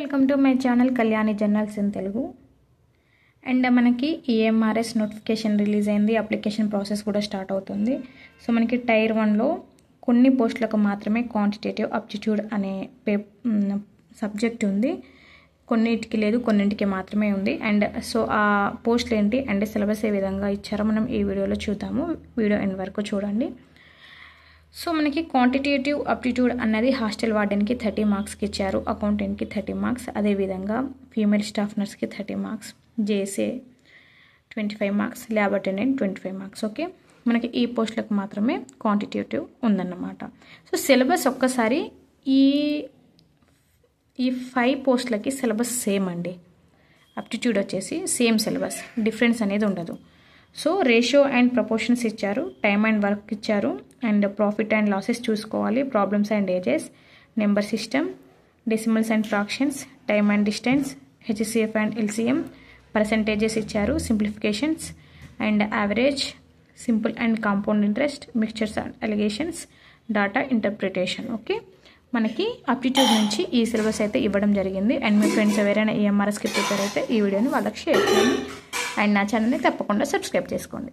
Welcome to my channel Kalyani journals in Telugu. And మనకి EMRS notification release అయింది. Application process కూడా start అవుతుంది. So మనకి టైర్ 1లో కొన్ని పోస్టులకు మాత్రమే క్వాంటిటేటివ్ అప్టిట్యూడ్ అనే సబ్జెక్ట్ ఉంది. కొన్నిటికి లేదు, కొన్నింటికి మాత్రమే ఉంది. అండ్ సో ఆ పోస్టులు ఏంటి అండ్ సిలబస్ ఏ విధంగా ఇచ్చారో మనం ఈ వీడియోలో చూద్దాము. వీడియో ఎండ్ వరకు చూడండి. సో మనకి క్వాంటిటేటివ్ అప్టిట్యూడ్ అన్నది హాస్టల్ వార్డెన్కి 30 మార్క్స్కి ఇచ్చారు, అకౌంటెంట్కి 30 మార్క్స్, అదేవిధంగా ఫీమేల్ స్టాఫ్ నర్స్కి 30 మార్క్స్, జేసే 25 marks, lab attendant 25 marks. Okay, మనకి ఈ పోస్టులకు మాత్రమే క్వాంటిటేటివ్ ఉందన్నమాట. సో సిలబస్ ఒక్కసారి ఈ 5 పోస్టులకి సిలబస్ సేమ్ అండి. అప్టిట్యూడ్ వచ్చేసి సేమ్ సిలబస్, డిఫరెన్స్ అనేది ఉండదు. సో రేషియో అండ్ ప్రపోర్షన్స్ ఇచ్చారు, టైమ్ అండ్ వర్క్ ఇచ్చారు, అండ్ ప్రాఫిట్ అండ్ లాసెస్ చూసుకోవాలి, problems and ages, number system, decimals and fractions, time and distance, HCF and LCM, percentages ఇచ్చారు, simplifications and average, simple and compound interest, mixtures and alligations, data interpretation. Okay, మనకి aptitude నుంచి ఈ syllabus అయితే ఇవ్వడం జరిగింది. And me friends ఎవరైనా ఈఎంఆర్ఎస్కి prepare అయితే ఈ వీడియోని వాళ్ళకి షేర్ చేయండి. అండ్ నా ఛానల్ని తప్పకుండా సబ్స్క్రైబ్ చేసుకోండి.